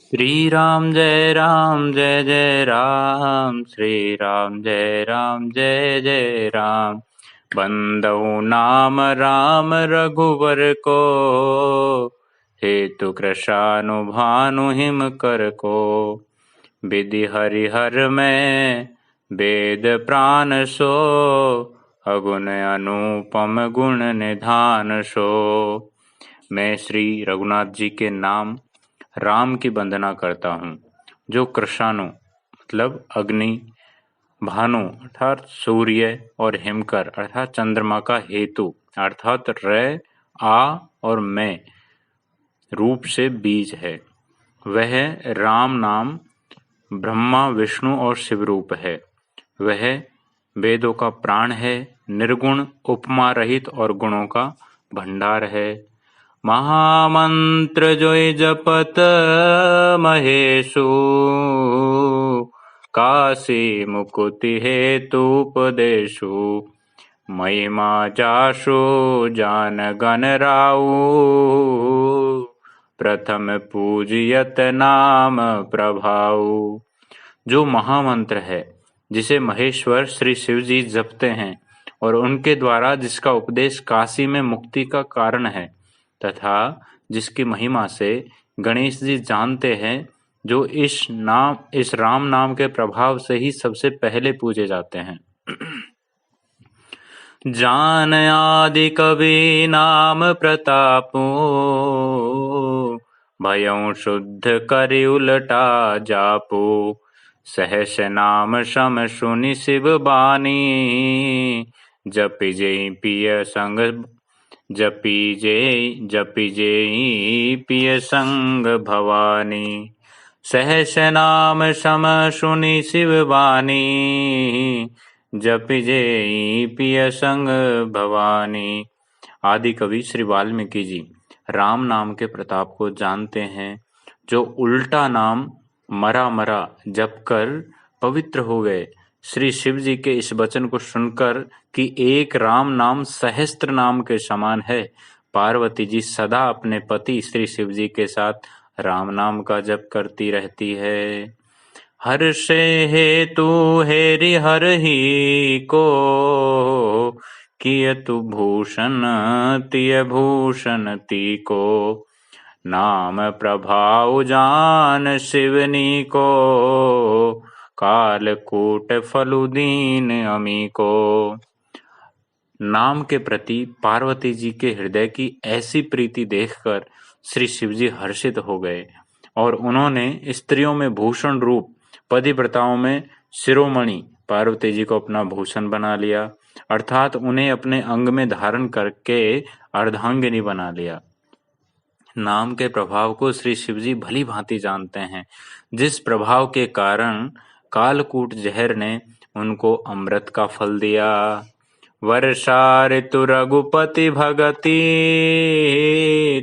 श्री राम जय जय राम, श्री राम जय जय राम। बंदऊ नाम राम रघुवर को, हेतु कृशानुभानु हिम कर को। विधि हरिहर में वेद प्राण सो, अगुण अनुपम गुण निधान सो। मैं श्री रघुनाथ जी के नाम राम की वंदना करता हूँ, जो कृशानु मतलब अग्नि, भानु अर्थात सूर्य और हिमकर अर्थात चंद्रमा का हेतु अर्थात र, आ और मैं रूप से बीज है। वह राम नाम ब्रह्मा विष्णु और शिव रूप है। वह वेदों का प्राण है, निर्गुण उपमा रहित और गुणों का भंडार है। महामंत्र जोय जपत महेशु, काशी मुकुति हेतु उपदेशु। महिमा जासु जान गण राऊ, प्रथम पूजियत नाम प्रभाऊ। जो महामंत्र है, जिसे महेश्वर श्री शिव जी जपते हैं और उनके द्वारा जिसका उपदेश काशी में मुक्ति का कारण है, तथा जिसकी महिमा से गणेश जी जानते हैं, जो इस राम नाम के प्रभाव से ही सबसे पहले पूजे जाते हैं। जान आदि कवि नाम प्रतापो, भयउ शुद्ध करि उलटा जापो। सहस नाम सम सुनि शिव बानी, जपि जेहि पिय संग पिय संग भवानी। सहस नाम सम सुनि शिव बानी, जपि जेहि पिय संग भवानी। आदि कवि श्री वाल्मीकि जी राम नाम के प्रताप को जानते हैं, जो उल्टा नाम मरा मरा जप कर पवित्र हो गए। श्री शिव जी के इस वचन को सुनकर कि एक राम नाम सहस्त्र नाम के समान है, पार्वती जी सदा अपने पति श्री शिव जी के साथ राम नाम का जप करती रहती है। हर से हेतु हेरि हर ही को, कियतु भूषण तिय भूषण ती को। नाम प्रभाव जान शिवनी को, कालकूट फलु दीन अमी को। नाम के प्रति पार्वती जी के हृदय की ऐसी प्रीति देखकर श्री शिव जी हर्षित हो गए और उन्होंने स्त्रियों में भूषण रूप, पतिव्रताओं में शिरोमणि पार्वती जी को अपना भूषण बना लिया, अर्थात उन्हें अपने अंग में धारण करके अर्धांगिनी बना लिया। नाम के प्रभाव को श्री शिव जी भली भांति जानते हैं, जिस प्रभाव के कारण कालकूट जहर ने उनको अमृत का फल दिया। वर्षा ऋतु रघुपति भगति,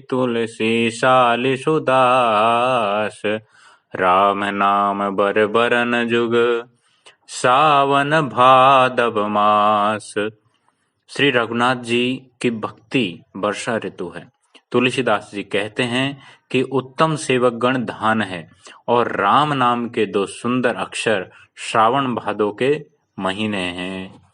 तुलसी साल सुदास। राम नाम बर बरन जुग, सावन भादव मास। श्री रघुनाथ जी की भक्ति वर्षा ऋतु है। तुलसीदास जी कहते हैं कि उत्तम सेवक गण धान है और राम नाम के दो सुंदर अक्षर श्रावण भादो के महीने हैं।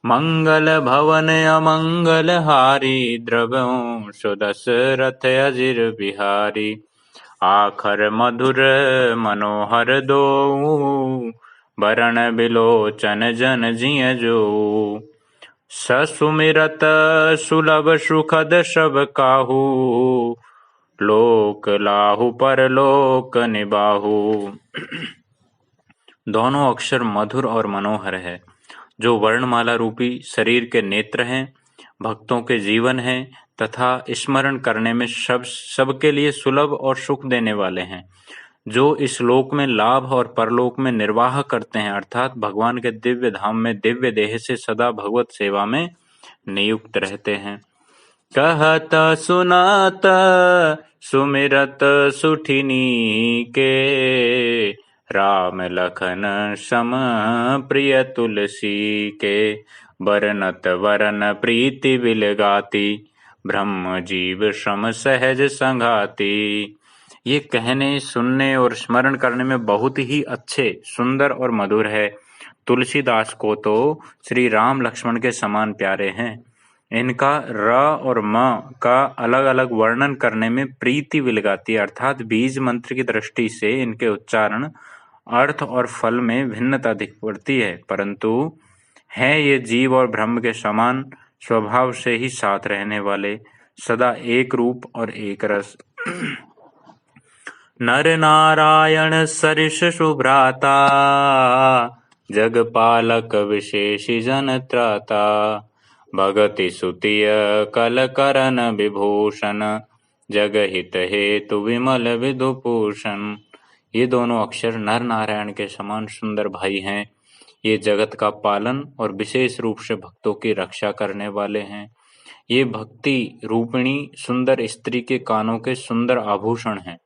मंगल भवन अमंगल हारी, द्रव्यों सुदशरथ अजिर बिहारी। आखर मधुर मनोहर दो, बरण बिलोचन जन जिय जो। ससुमिरत सुलभ सुखद सब काहू, लोक लाहु परलोक निबाहु। दोनों अक्षर मधुर और मनोहर है, जो वर्णमाला रूपी शरीर के नेत्र हैं, भक्तों के जीवन हैं तथा स्मरण करने में सबके लिए सुलभ और सुख देने वाले हैं, जो इस लोक में लाभ और परलोक में निर्वाह करते हैं, अर्थात भगवान के दिव्य धाम में दिव्य देह से सदा भगवत सेवा में नियुक्त रहते हैं। कहत सुनत सुमिरत सुठिनी के, राम लखन सम प्रिय तुलसी के। बरनत वरन प्रीति बिलगाती, ब्रह्म जीव श्रम सहज संघाती। ये कहने, सुनने और स्मरण करने में बहुत ही अच्छे, सुंदर और मधुर है। तुलसीदास को तो श्री राम लक्ष्मण के समान प्यारे हैं। इनका र और म का अलग अलग वर्णन करने में प्रीति विलगाती, अर्थात बीज मंत्र की दृष्टि से इनके उच्चारण, अर्थ और फल में भिन्नता दिख पड़ती है, परंतु हैं ये जीव और ब्रह्म के समान स्वभाव से ही साथ रहने वाले, सदा एक रूप और एक रस। नर नारायण सरिस सुभ्राता, जगपालक विशेष जन त्राता। भगति सुतिय कल करन विभूषण, जगहित हेतु विमल विधुभूषण। ये दोनों अक्षर नर नारायण के समान सुंदर भाई हैं। ये जगत का पालन और विशेष रूप से भक्तों की रक्षा करने वाले हैं। ये भक्ति रूपिणी सुंदर स्त्री के कानों के सुंदर आभूषण हैं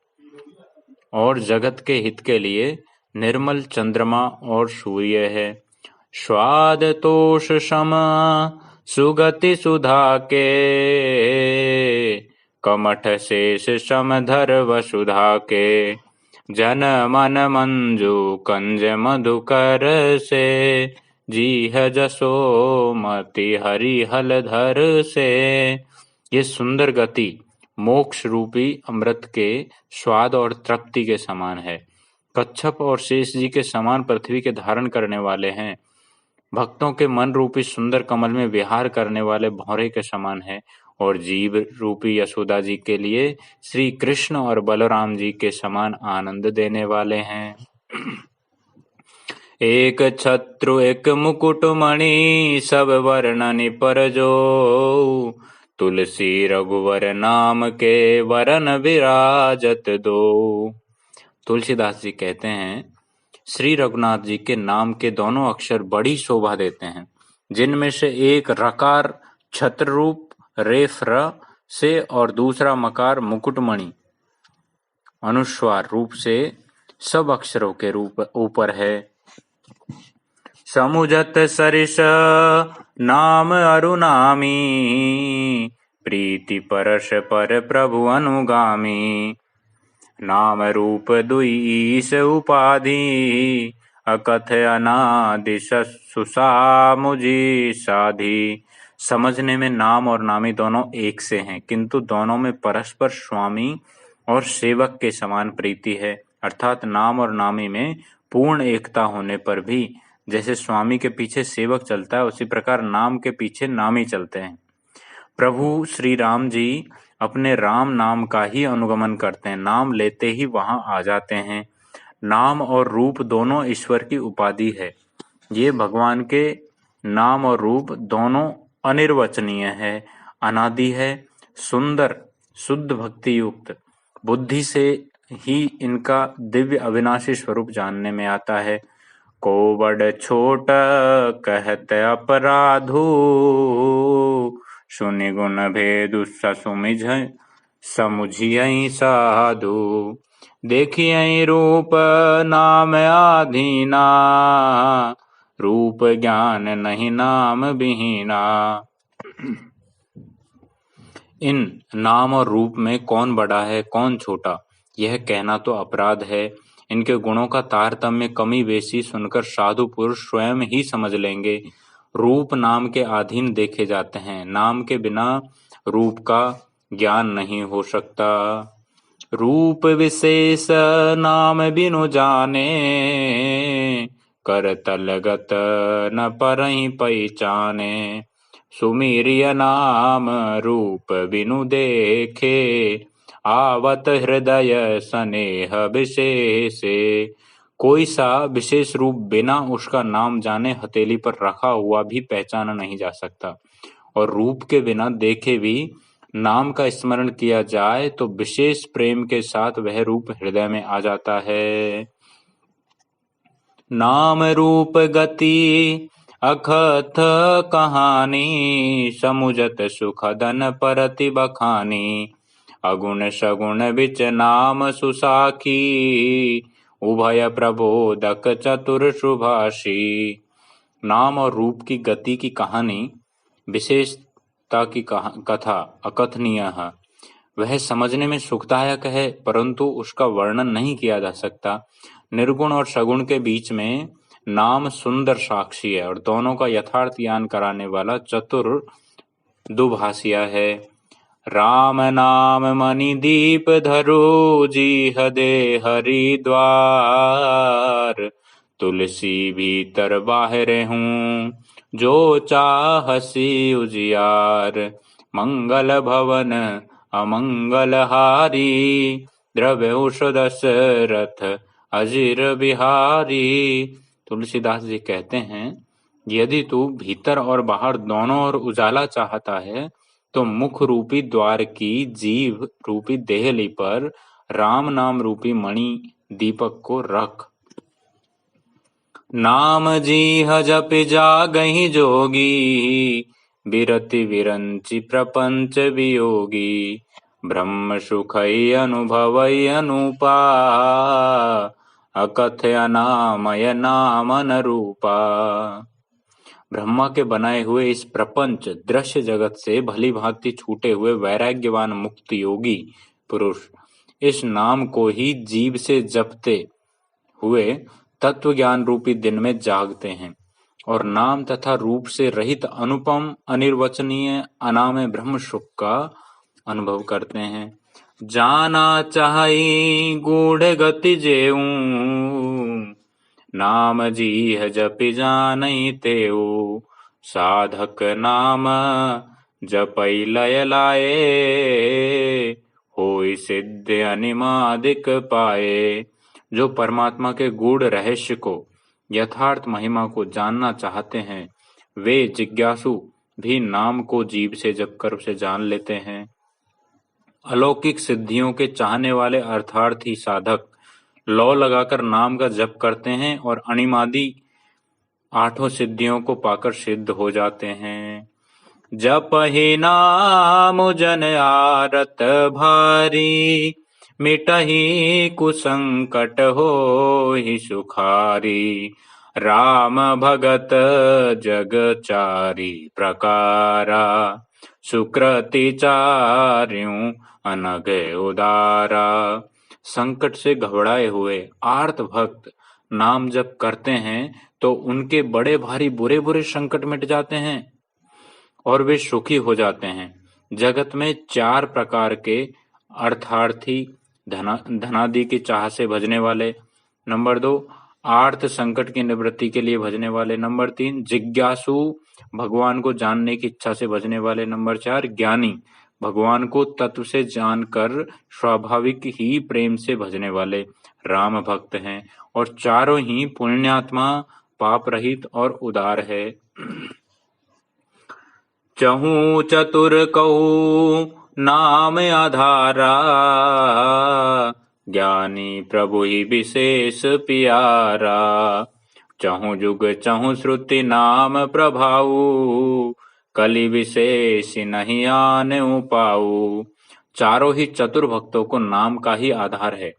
और जगत के हित के लिए निर्मल चंद्रमा और सूर्य है। स्वाद तोष सम सुगति सुधा के, कमठ शेष समधर वसुधा के। जन मन मंजू कंज मधुकर से, जीह जसो मति हरि हलधर से। ये सुंदर गति मोक्ष रूपी अमृत के स्वाद और तृप्ति के समान है। कच्छप और शेष जी के समान पृथ्वी के धारण करने वाले हैं। भक्तों के मन रूपी सुंदर कमल में विहार करने वाले भौरे के समान है और जीव रूपी यशोदा जी के लिए श्री कृष्ण और बलराम जी के समान आनंद देने वाले हैं। एक छत्रु एक मुकुट मणि, सब वर्णनि पर जो। तुलसी रघुवर नाम के, वरन विराजत दो। तुलसीदास जी कहते हैं, श्री रघुनाथ जी के नाम के दोनों अक्षर बड़ी शोभा देते हैं, जिनमें से एक रकार छत्र रूप रेफ र से और दूसरा मकार मुकुटमणि अनुस्वार रूप से सब अक्षरों के रूप ऊपर है। समुझत सरिस नाम अरुनामी, प्रीति परस पर प्रभु अनुगामी। नाम रूप दुईस उपाधि, अकथ अनादि सुसामुझी साधी। समझने में नाम और नामी दोनों एक से हैं, किंतु दोनों में परस्पर स्वामी और सेवक के समान प्रीति है, अर्थात नाम और नामी में पूर्ण एकता होने पर भी जैसे स्वामी के पीछे सेवक चलता है, उसी प्रकार नाम के पीछे नामी चलते हैं। प्रभु श्री राम जी अपने राम नाम का ही अनुगमन करते हैं, नाम लेते ही वहां आ जाते हैं। नाम और रूप दोनों ईश्वर की उपाधि है। ये भगवान के नाम और रूप दोनों अनिर्वचनीय है, अनादि है, सुंदर, शुद्ध भक्ति युक्त। बुद्धि से ही इनका दिव्य अविनाशी स्वरूप जानने में आता है। को बड़ छोट कहत अपराधु, सुनि गुण भेदु ससुमिझ समुझियहि साधु। देखियहि रूप नाम आधीना, रूप ज्ञान नहीं नाम बिहीना। इन नाम और रूप में कौन बड़ा है कौन छोटा, यह कहना तो अपराध है। इनके गुणों का तारतम्य कमी बेसी सुनकर साधु पुरुष स्वयं ही समझ लेंगे। रूप नाम के अधीन देखे जाते हैं, नाम के बिना रूप का ज्ञान नहीं हो सकता। रूप विशेष नाम बिनु जाने, कर तलगत न परहि पहचाने। सुमीरिय नाम रूप बिनु देखे, आवत हृदय स्नेह विशेषे। कोई सा विशेष रूप बिना उसका नाम जाने हथेली पर रखा हुआ भी पहचाना नहीं जा सकता, और रूप के बिना देखे भी नाम का स्मरण किया जाए तो विशेष प्रेम के साथ वह रूप हृदय में आ जाता है। नाम रूप गति अखथ कहानी, समुझत सुखदन परति बखानी। अगुण सगुण विच नाम सुसाखी, उभय प्रबोधक चतुर सुभाषी। नाम और रूप की गति की कहानी, विशेषता की कथा अकथनीय है। वह समझने में सुखदायक है, परंतु उसका वर्णन नहीं किया जा सकता। निर्गुण और सगुण के बीच में नाम सुंदर साक्षी है और दोनों का यथार्थ ज्ञान कराने वाला चतुर दुभाषिया है। राम नाम मणि दीप धरो, जीह दे हरिद्वार। तुलसी भीतर बाहर हूँ, जो चाहसी उजियार। मंगल भवन अमंगल हारी, द्रव्य दशरथ अजीर बिहारी। तुलसीदास जी कहते हैं, यदि तू भीतर और बाहर दोनों ओर उजाला चाहता है तो मुख रूपी द्वार की जीव रूपी देहली पर राम नाम रूपी मणि दीपक को रख। नाम जीह जप जागहि जोगी, बिरति विरंचि प्रपंच वियोगी। ब्रह्म सुखै अनुभवै अनुपा, अकथ्य अनामय नाम अनुरूपा। ब्रह्मा के बनाए हुए इस प्रपंच दृश्य जगत से भली भांति छूटे हुए वैराग्यवान मुक्त योगी पुरुष इस नाम को ही जीव से जपते हुए तत्व ज्ञान रूपी दिन में जागते हैं और नाम तथा रूप से रहित अनुपम अनिर्वचनीय अनामय ब्रह्म सुख का अनुभव करते हैं। जाना चाहि गूढ़ गति जेऊ, नाम जीह जपि जानहि तेऊ। साधक नाम जपै लय लाए, होई सिद्ध अनिमादिक पाए। जो परमात्मा के गूढ़ रहस्य को, यथार्थ महिमा को जानना चाहते हैं, वे जिज्ञासु भी नाम को जीव से जप कर उसे जान लेते हैं। अलौकिक सिद्धियों के चाहने वाले अर्थार्थी साधक लौ लगाकर नाम का जप करते हैं और अणिमादि 8 सिद्धियों को पाकर सिद्ध हो जाते हैं। जपहि नाम जन आरत भारी, मिटहि कुसंकट होहि सुखारी। राम भगत जग चारि प्रकारा, सुकृति चार्यों अनग उदारा। संकट से घबराए हुए आर्त भक्त नाम जप करते हैं तो उनके बड़े भारी बुरे बुरे संकट मिट जाते हैं और वे सुखी हो जाते हैं। जगत में 4 प्रकार के अर्थार्थी धनादि की चाह से भजने वाले। नंबर 2, आर्थ संकट की निवृत्ति के लिए भजने वाले। नंबर 3, जिज्ञासु भगवान को जानने की इच्छा से भजने वाले। नंबर 4, ज्ञानी भगवान को तत्व से जानकर स्वाभाविक ही प्रेम से भजने वाले राम भक्त हैं और चारों ही पुण्यात्मा, पाप रहित और उदार है। चहु चतुर कहू नाम आधारा, ज्ञानी प्रभु ही विशेष प्यारा। चहु जुग चहु श्रुति नाम प्रभाऊ, कलि विशेष नहीं आने पाऊ। चारों ही चतुर भक्तों को नाम का ही आधार है।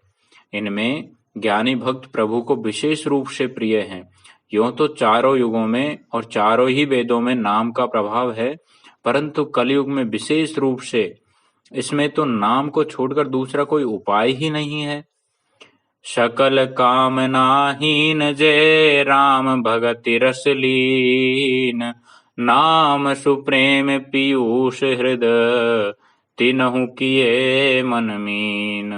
इनमें ज्ञानी भक्त प्रभु को विशेष रूप से प्रिय हैं। यूं तो चारों युगों में और चारों ही वेदों में नाम का प्रभाव है, परंतु कलयुग में विशेष रूप से इसमें तो नाम को छोड़कर दूसरा कोई उपाय ही नहीं है। सकल कामनाहीन जय राम भगति रस लीन, नाम सुप्रेम पीयूष हृदय, तिनहु किए मन मीन।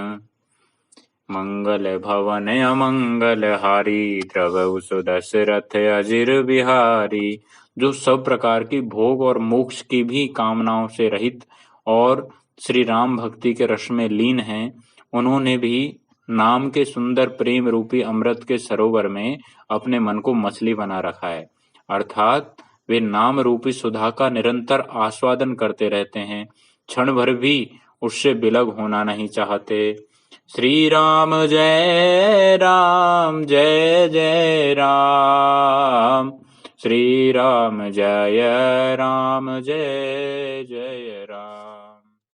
मंगल भवन अमंगल हारी, द्रवहु दशरथ अजिर बिहारी। जो सब प्रकार की भोग और मोक्ष की भी कामनाओं से रहित और श्री राम भक्ति के रस में लीन हैं, उन्होंने भी नाम के सुंदर प्रेम रूपी अमृत के सरोवर में अपने मन को मछली बना रखा है। अर्थात वे नाम रूपी सुधा का निरंतर आस्वादन करते रहते हैं, क्षण भर भी उससे बिलग होना नहीं चाहते। श्री राम जय जय राम, श्री राम जय जय